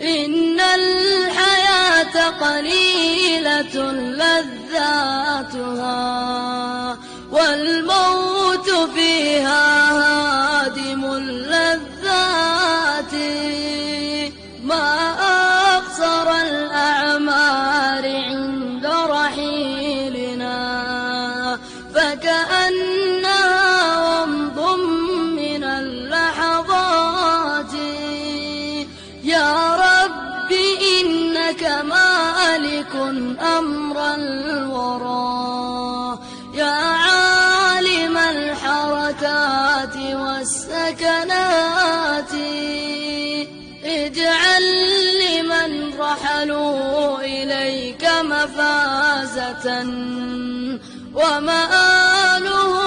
إن الحياة قليلة لذاتها، والموت فيها هادم اللذات. ما أقصر الأعمار عند رحيلنا، فكأنها ومض من اللحظات. يا رب إنك مالك أمر الورى، يا عالم الحركات والسكنات. اجعل لمن رحلوا إليك مفازة، ومآلهم